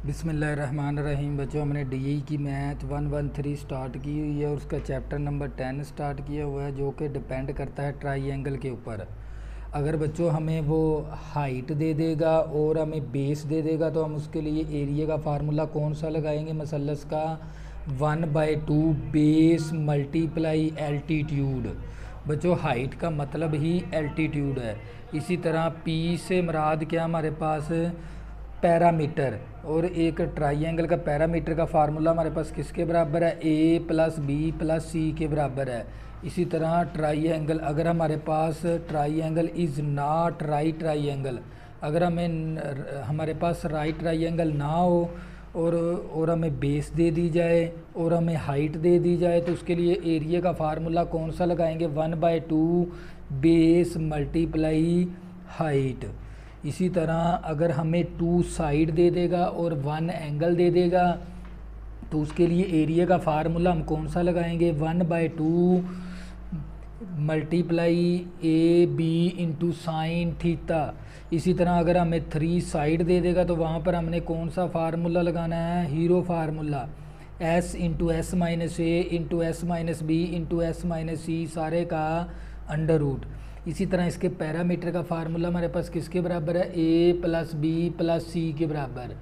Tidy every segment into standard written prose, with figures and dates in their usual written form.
बिस्मिल्लाहिर्रहमानिर्रहीम। बच्चों, हमने डीई की मैथ 113 स्टार्ट की हुई है और उसका चैप्टर नंबर 10 स्टार्ट किया हुआ है, जो कि डिपेंड करता है ट्राइएंगल के ऊपर। अगर बच्चों हमें वो हाइट दे देगा और हमें बेस दे देगा तो हम उसके लिए एरिया का फार्मूला कौन सा लगाएंगे? मसलस का 1/2 बेस मल्टीप्लाई एल्टीट्यूड। बच्चों, हाइट का मतलब ही एल्टीट्यूड है। इसी तरह पी से मुराद क्या हमारे पास? पैरामीटर। और एक ट्राइएंगल का पैरामीटर का फार्मूला हमारे पास किसके बराबर है? A plus B plus C के बराबर है। इसी तरह ट्राइएंगल, अगर हमारे पास triangle is not right triangle, अगर हमारे पास राइट ट्राइएंगल ना हो और हमें बेस दे दी जाए और हमें हाइट दे दी जाए तो उसके लिए एरिया का फार्मूला कौन सा लगाएंगे? 1/2 बेस मल्टीप्लाई हाइट। इसी तरह अगर हमें 2 साइड दे देगा और 1 एंगल दे देगा तो उसके लिए एरिया का फार्मूला हम कौन सा लगाएंगे? 1/2 multiply a b into sine theta. इसी तरह अगर हमें 3 साइड दे देगा तो वहाँ पर हमने कौन सा फार्मूला लगाना है? Hero formula. S into S minus A into S minus B into S minus C सारे का अंडर रूट। इसी तरह इसके पैरामीटर का फार्मूला हमारे पास किसके बराबर है? A plus B plus C के बराबर।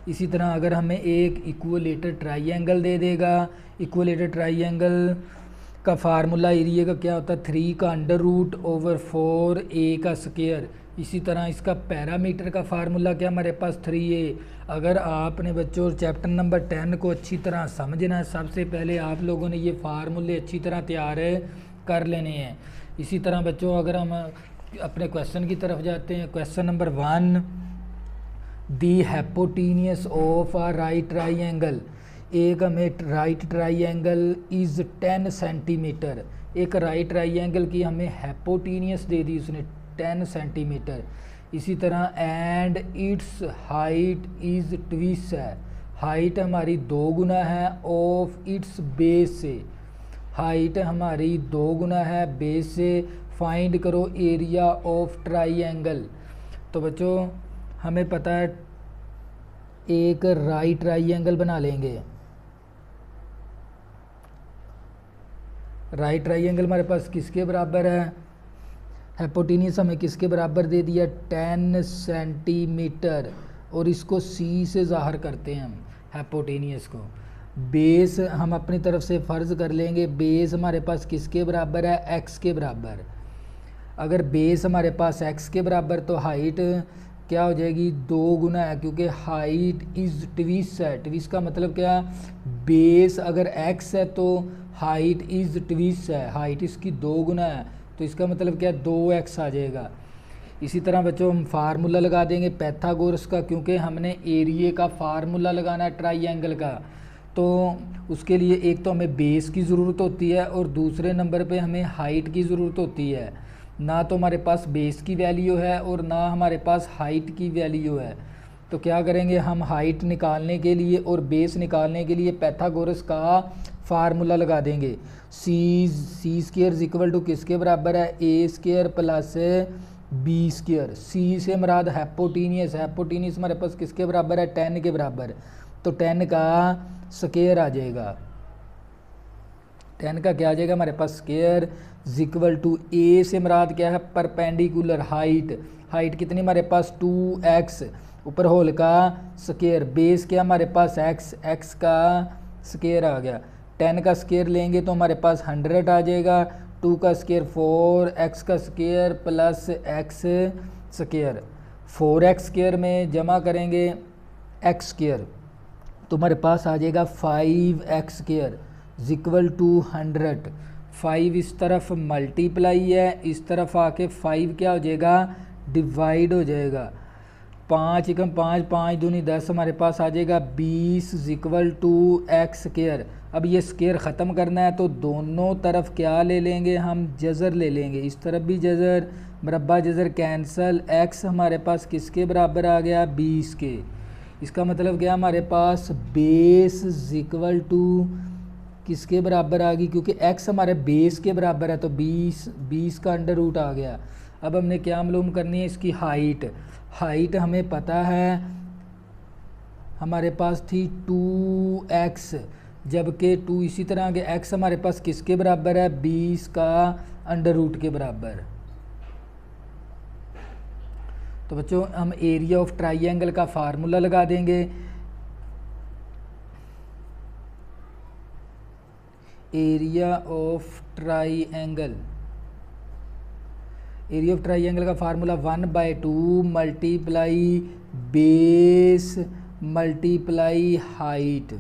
इसी तरह अगर हमें एक इक्वलेटर ट्राइएंगल दे देगा, इक्वलेटर ट्राइएंगल का फार्मूला एरिया का क्या होता है? 3 का अंडर रूट ओवर 4 ए का स्क्वायर। इसी तरह इसका पैरामीटर का फार्मूला क्या हमारे पास? 3a। अगर आपने बच्चों चैप्टर नंबर 10 को अच्छी तरह समझना है, सबसे पहले आप लोगों ने ये फार्मूले अच्छी तरह तैयार कर लेने हैं। इसी तरह बच्चों अगर हम अपने क्वेश्चन की तरफ जाते हैं, question number 1, the hypotenuse of a right triangle. एक हमें राइट ट्राइएंगल इज़ 10 सेंटीमीटर। एक राइट ट्राइएंगल की हमें हैपोटीनियस दे दी उसने 10 सेंटीमीटर। इसी तरह and it's height is twice है, हाइट हमारी 2 गुना है ऑफ इट्स बेस से, हाइट हमारी 2 गुना है बेस से। फाइंड करो एरिया ऑफ ट्राइएंगल। तो बच्चों हमें पता है एक राइट ट्राइएंगल बना लेंगे। राइट ट्राइएंगल हमारे पास किसके बराबर है? हाइपोटेन्यूज हमें किसके बराबर दे दिया? 10 सेंटीमीटर। और इसको सी से ज़ाहिर करते हैं हम हाइपोटेन्यूज को। बेस हम अपनी तरफ से फ़र्ज़ कर लेंगे, बेस हमारे पास किसके बराबर है? एक्स के बराबर। अगर बेस हमारे पास एक्स के बराबर तो हाइट क्या हो जाएगी? 2 गुना है, क्योंकि हाइट इज़ ट्विस है। ट्विस का मतलब क्या? बेस अगर एक्स है तो हाइट इज़ ट्विस है, हाइट इसकी 2 गुना है, तो इसका मतलब क्या? 2x आ जाएगा। इसी तरह बच्चों हम फार्मूला लगा देंगे पैथागोरस का, क्योंकि हमने एरिया का फार्मूला लगाना है ट्राइएंगल का। तो उसके लिए एक तो हमें बेस की ज़रूरत होती है और दूसरे नंबर पे हमें हाइट की ज़रूरत होती है। ना तो हमारे पास बेस की वैल्यू है और ना हमारे पास हाइट की वैल्यू है। तो क्या करेंगे हम? हाइट निकालने के लिए और बेस निकालने के लिए पैथागोरस का फार्मूला लगा देंगे। सी स्क्वायर इक्वल टू किसके बराबर है? ए स्क्वायर प्लस बी स्क्वायर। सी से मुराद हैपोटेन्यूज, हैपोटेन्यूज हमारे पास किसके बराबर है? 10 के बराबर। तो 10 का स्क्वायर आ जाएगा। 10 का क्या आ जाएगा हमारे पास? स्क्वायर इक्वल टू ए से मुराद क्या है? Perpendicular height. हाइट कितनी हमारे पास? 2x ऊपर होल का स्क्वायर। बेस क्या हमारे पास? x, x का स्क्वायर आ गया। 10 का स्क्वायर लेंगे तो हमारे पास 100 आ जाएगा। 2 का स्क्वायर 4, x का square plus x square. 4x square में जमा करेंगे x स्क्वायर तो हमारे पास आ जाएगा 5x स्क्वायर इक्वल टू 100। 5 इस तरफ मल्टीप्लाई है, इस तरफ आके 5 क्या हो जाएगा? डिवाइड हो जाएगा। 5 एकम 5, 5 दूनी 10 हमारे पास आ जाएगा 20 इक्वल टू एक्स स्क्वायर। अब ये स्क्वायर ख़त्म करना है तो दोनों तरफ क्या ले लेंगे हम? जज़र ले लेंगे। इस तरफ भी जज़र, मरबा जज़र कैंसल। एक्स हमारे पास किसके बराबर आ गया? 20 के। इसका मतलब क्या हमारे पास? बेस इक्वल टू किसके बराबर आ गई? क्योंकि x हमारे बेस के बराबर है तो 20 का अंडर रूट आ गया। अब हमने क्या मालूम करनी है? इसकी हाइट। हाइट हमें पता है हमारे पास थी 2x, जबकि 2 इसी तरह आगे x हमारे पास किसके बराबर है, 20 का अंडर रूट के बराबर। तो बच्चों हम एरिया ऑफ ट्राइंगल का फार्मूला लगा देंगे। Area of triangle, area of triangle का formula 1/2 multiply base multiply height.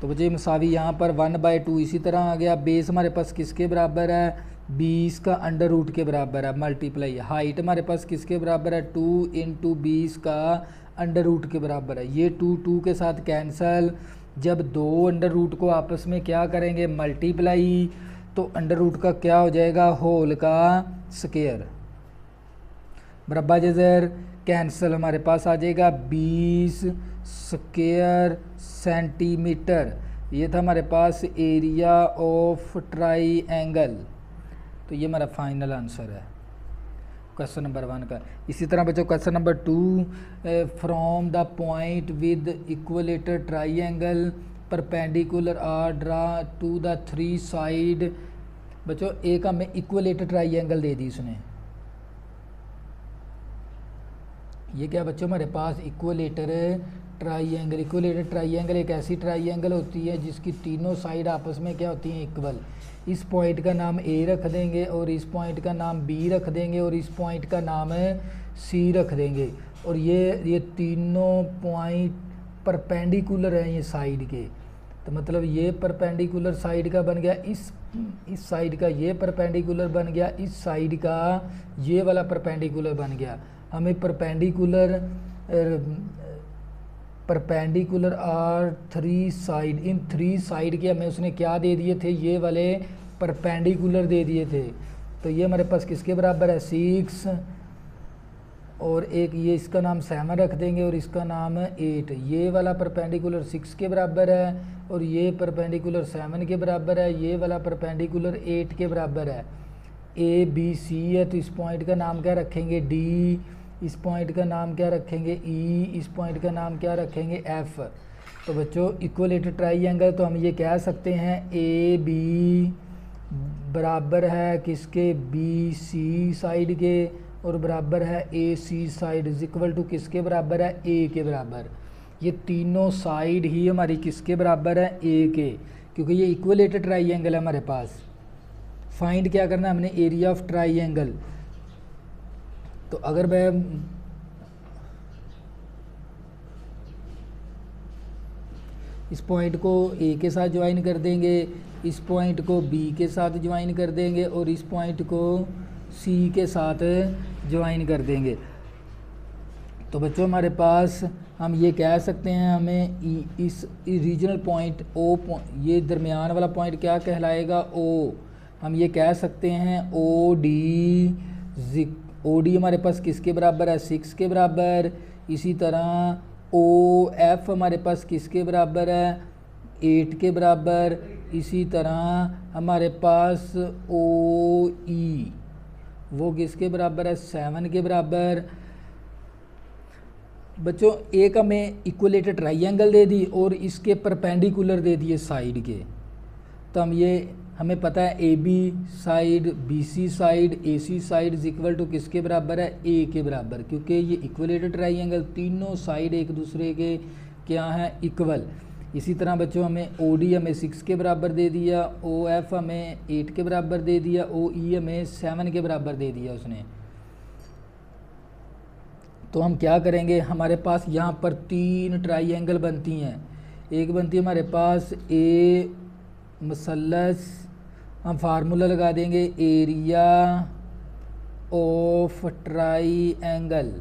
तो बच्चे मसावी यहाँ पर 1/2 इसी तरह आ गया, बेस हमारे पास किसके बराबर है, 20 का अंडर रूट के बराबर है, मल्टीप्लाई हाइट हमारे पास किसके बराबर है, 2 × 20 का अंडर रूट के बराबर है। ये 2 के साथ कैंसल, जब दो अंडर रूट को आपस में क्या करेंगे, मल्टीप्लाई, तो अंडर रूट का क्या हो जाएगा, होल का स्क्वायर, बराबर जजर कैंसल हमारे पास आ जाएगा 20 स्क्वायर सेंटीमीटर। ये था हमारे पास एरिया ऑफ ट्राइंगल। तो ये हमारा फाइनल आंसर है क्वेश्चन नंबर 1 का। इसी तरह बच्चों question number 2, from the point with equilateral triangle perpendicular are drawn to the 3 side. बच्चों एक हमें इक्वलेटर ट्राइंगल दे दी उसने। ये क्या बच्चों हमारे पास इक्वलेटर ट्राइंगल। इक्वलेटर ट्राइंगल एक ऐसी ट्राइंगल होती है जिसकी तीनों साइड आपस में क्या होती हैं, इक्वल। इस पॉइंट का नाम ए रख देंगे और इस पॉइंट का नाम बी रख देंगे और इस पॉइंट का नाम सी रख देंगे। और ये तीनों पॉइंट परपेंडिकुलर हैं ये साइड के। तो मतलब ये परपेंडिकुलर साइड का बन गया, इस साइड का ये परपेंडिकुलर बन गया, इस साइड का ये वाला परपेंडिकुलर बन गया। हमें परपेंडिकुलर आर 3 साइड, इन 3 साइड के हमें उसने क्या दे दिए थे, ये वाले परपेंडिकुलर दे दिए थे। तो ये हमारे पास किसके बराबर है, 6, और एक ये इसका नाम 7 रख देंगे और इसका नाम 8। ये वाला परपेंडिकुलर 6 के बराबर है और ये परपेंडिकुलर 7 के बराबर है, ये वाला परपेंडिकुलर 8 के बराबर है। ए बी सी है, तो इस पॉइंट का नाम क्या रखेंगे, डी, इस पॉइंट का नाम क्या रखेंगे, ई, इस पॉइंट का नाम क्या रखेंगे, एफ। तो बच्चों इक्वलेटर ट्राइंगल तो हम ये कह सकते हैं ए बी बराबर है किसके, बी सी साइड के, और बराबर है ए C side is equal to किसके बराबर है, ए के बराबर। ये तीनों साइड ही हमारी किसके बराबर है, ए के, क्योंकि ये इक्वलेटर ट्राइंगल है हमारे पास। फाइंड क्या करना है हमने, एरिया ऑफ ट्राइंगल। तो अगर मैं इस पॉइंट को ए के साथ ज्वाइन कर देंगे, इस पॉइंट को बी के साथ ज्वाइन कर देंगे और इस पॉइंट को सी के साथ ज्वाइन कर देंगे। तो बच्चों हमारे पास हम ये कह सकते हैं, हमें इस रीजनल पॉइंट ओ, ये दरमियान वाला पॉइंट क्या कहलाएगा, ओ। हम ये कह सकते हैं ओ डी हमारे पास किसके बराबर है, 6 के बराबर। इसी तरह ओ एफ हमारे पास किसके बराबर है, 8 के बराबर। इसी तरह हमारे पास ओ ई वो किसके बराबर है, 7 के बराबर। बच्चों एक हमें इक्वलेटर ट्राइंगल दे दी और इसके परपेंडिकुलर दे दिए साइड के। तो हमें पता है A B side, B C side, A C side is equal to किसके बराबर है, ए के बराबर, क्योंकि ये इक्वलेटर ट्राइंगल तीनों साइड एक दूसरे के क्या हैं, इक्वल। इसी तरह बच्चों हमें ओ डी हमें 6 के बराबर दे दिया, ओ एफ हमें 8 के बराबर दे दिया, ओ ई हमें 7 के बराबर दे दिया उसने। तो हम क्या करेंगे, हमारे पास यहाँ पर 3 ट्राइंगल बनती हैं। एक बनती है हमारे पास ए मसलस, हम फार्मूला लगा देंगे area of triangle.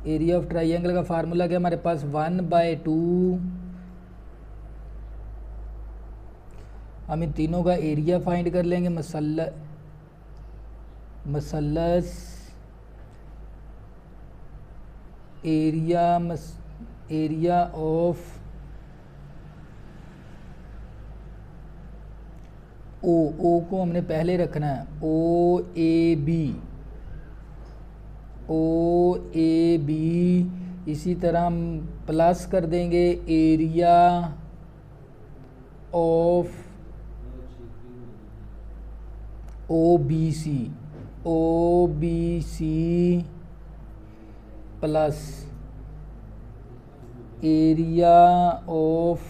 Area of triangle का फार्मूला क्या हमारे पास, 1/2। हम इन तीनों का एरिया फाइंड कर लेंगे, मसलस एरिया ऑफ ओ को हमने पहले रखना है, ओ A B O A B, इसी तरह हम प्लस कर देंगे area of O B C plus area of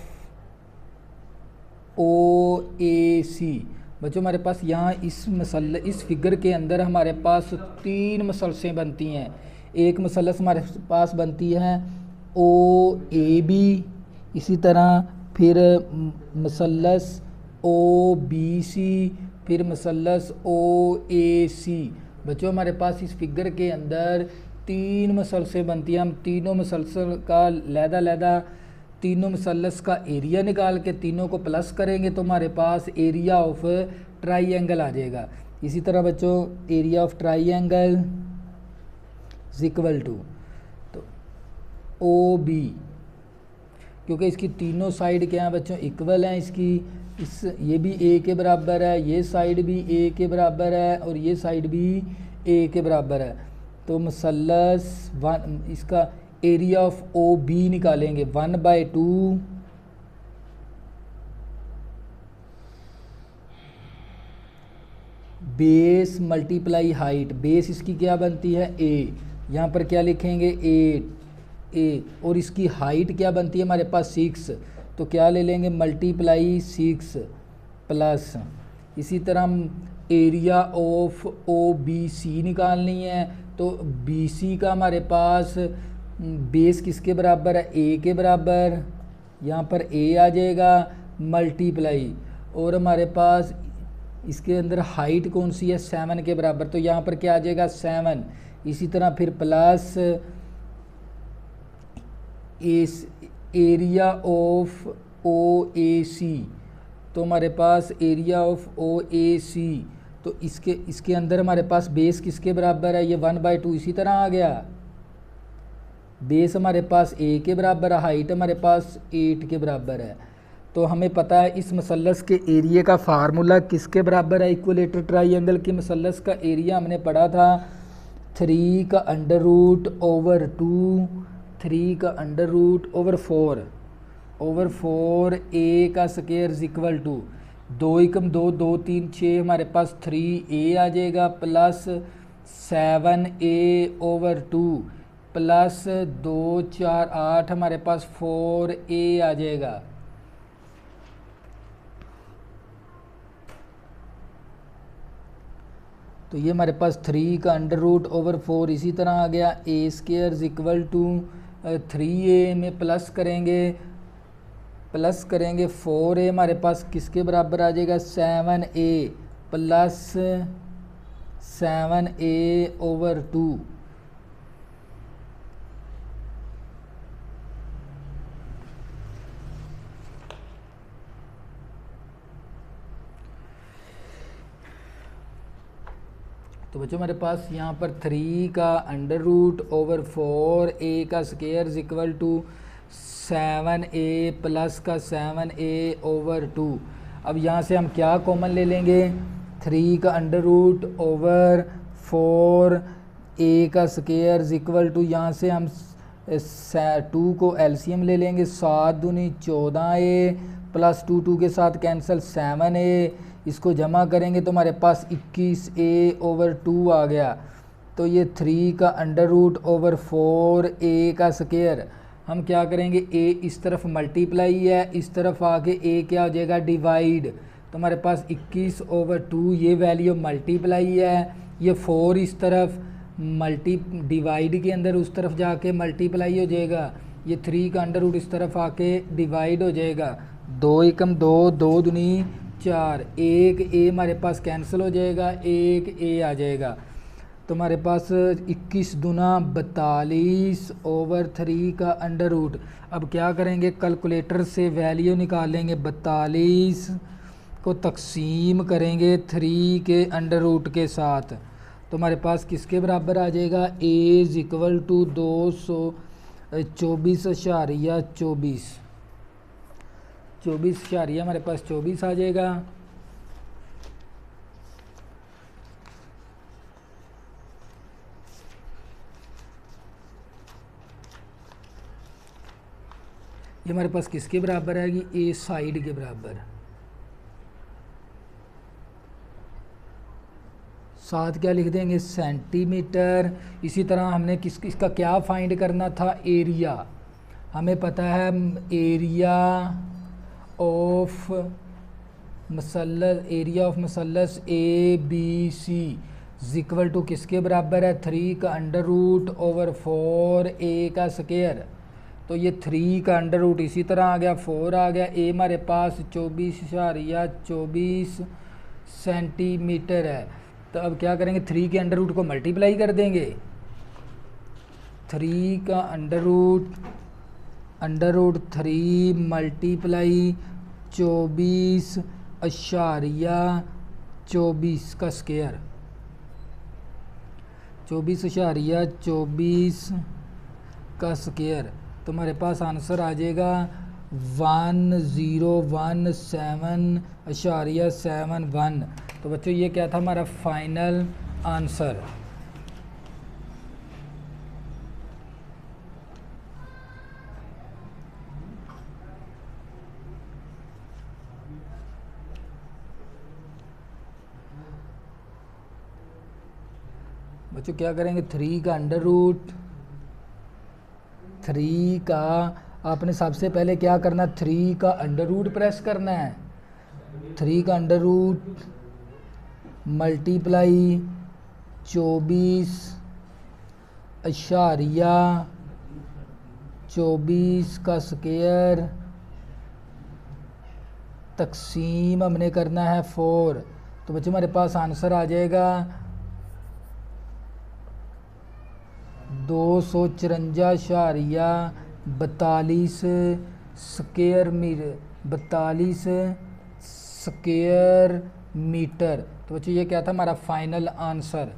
O A C. बच्चों हमारे पास यहाँ इस फिगर के अंदर हमारे पास 3 मसलसें बनती हैं। एक मसलस हमारे पास बनती है ओ ए बी, इसी तरह फिर मसलस ओ बी सी, फिर मसलस ओ ए सी। बच्चों हमारे पास इस फिगर के अंदर 3 मसलसें बनती हैं। हम तीनों मसलसल का लहदा तीनों मसलस का एरिया निकाल के तीनों को प्लस करेंगे तो हमारे पास एरिया ऑफ ट्राइंगल आ जाएगा। इसी तरह बच्चों area of triangle is equal to तो ओ बी, क्योंकि इसकी तीनों साइड क्या हैं बच्चों, इक्वल हैं। ये भी ए के बराबर है, ये साइड भी ए के बराबर है और ये साइड भी ए के बराबर है। तो मसलस इसका एरिया ऑफ ओ बी निकालेंगे 1/2 बेस मल्टीप्लाई हाइट। बेस इसकी क्या बनती है ए, यहाँ पर क्या लिखेंगे ए, और इसकी हाइट क्या बनती है हमारे पास 6, तो क्या ले लेंगे मल्टीप्लाई 6 प्लस, इसी तरह हम area of O B C निकालनी है। तो बी सी का हमारे पास बेस किसके बराबर है, ए के बराबर, यहाँ पर ए आ जाएगा मल्टीप्लाई, और हमारे पास इसके अंदर हाइट कौन सी है 7 के बराबर, तो यहाँ पर क्या आ जाएगा 7। इसी तरह फिर plus area of O A सी, तो हमारे पास एरिया ऑफ ओ ए सी, तो इसके अंदर हमारे पास बेस किसके बराबर है, ये 1/2 इसी तरह आ गया। बेस हमारे पास ए के बराबर है, हाइट हमारे पास 8 के बराबर है। तो हमें पता है इस मसलस के एरिया का फार्मूला किसके बराबर है, इक्विलेटरल ट्राइंगल के मसलस का एरिया हमने पढ़ा था 3 का अंडर रूट ओवर 2, 3 का अंडर रूट ओवर 4 ए का स्क्वायर इज इक्वल टू 2 एकम 2 2 3 6, हमारे पास 3a आ जाएगा प्लस 7a ओवर 2 प्लस 2 4 8, हमारे पास 4a आ जाएगा। तो ये हमारे पास 3 का अंडर रूट ओवर 4 इसी तरह आ गया। A square is equal to 3a में प्लस करेंगे 4a, हमारे पास किसके बराबर आ जाएगा 7a प्लस 7a ओवर 2। तो बच्चों हमारे पास यहाँ पर 3 का अंडर रूट ओवर 4a का square is equal to 7a plus का 7a ओवर 2। अब यहाँ से हम क्या कॉमन ले लेंगे, 3 का अंडर रूट ओवर 4a का स्क्वायर इज इक्वल टू, यहाँ से हम 2 को एलसीएम ले लेंगे, 7 दूनी 14a प्लस 2 के साथ कैंसिल 7a, इसको जमा करेंगे तो हमारे पास 21a ओवर 2 आ गया। तो ये 3 का अंडर रूट ओवर 4a का स्क्वायर, हम क्या करेंगे a इस तरफ मल्टीप्लाई है, इस तरफ आके a क्या हो जाएगा डिवाइड, तो हमारे पास 21 ओवर 2 ये वैल्यू मल्टीप्लाई है, ये 4 इस तरफ डिवाइड के अंदर उस तरफ जाके मल्टीप्लाई हो जाएगा, ये 3 का अंडर रूट इस तरफ आके डिवाइड हो जाएगा, 2 एकम 2 2 दूनी 4, 1a हमारे पास कैंसिल हो जाएगा, 1a आ जाएगा। तो हमारे पास 21 दूना 42 ओवर 3 का अंडर रूट। अब क्या करेंगे कैलकुलेटर से वैल्यू निकालेंगे, 42 को तकसीम करेंगे 3 के अंडर रूट के साथ, तो हमारे पास किसके बराबर आ जाएगा a इज इक्वल टू 24 हमारे पास 24 आ जाएगा। ये हमारे पास किसके बराबर आएगी, ए साइड के बराबर। साथ क्या लिख देंगे, सेंटीमीटर। इसी तरह हमने इसका क्या फाइंड करना था, एरिया। हमें पता है एरिया ऑफ मसलस A B C equal to किसके बराबर है, 3 का अंडर रूट ओवर 4 ए का स्क्वायर। तो ये 3 का अंडर रूट इसी तरह आ गया, 4 आ गया। ए हमारे पास 24.24 सेंटीमीटर है। तो अब क्या करेंगे, 3 के अंडर रूट को मल्टीप्लाई कर देंगे। 3 का अंडर रूट 3 मल्टीप्लाई 24.24 का स्क्वायर, 24.24 का स्क्वायर। तो हमारे पास आंसर आ जाएगा 1017.71। तो बच्चों ये क्या था हमारा फाइनल आंसर। बच्चों क्या करेंगे, 3 का अंडर रूट 3 का आपने सबसे पहले क्या करना, 3 का अंडर रूट प्रेस करना है। 3 का अंडर रूट मल्टीप्लाई 24.24 का स्क्वायर तकसीम हमने करना है 4। तो बच्चों हमारे पास आंसर आ जाएगा 254.42 स्क्वायर मीटर। तो बच्चों ये क्या था हमारा फाइनल आंसर।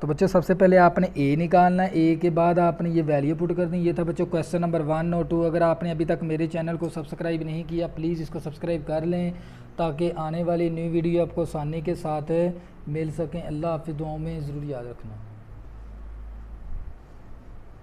तो बच्चों सबसे पहले आपने ए निकालना है, ए के बाद आपने ये वैल्यू पुट कर दी। ये था बच्चों क्वेश्चन नंबर 1 और 2। अगर आपने अभी तक मेरे चैनल को सब्सक्राइब नहीं किया प्लीज़ इसको सब्सक्राइब कर लें ताकि आने वाली न्यू वीडियो आपको आसानी के साथ मिल सकें। अल्लाह हाफ़िज़, दुआओं में ज़रूर याद रखना।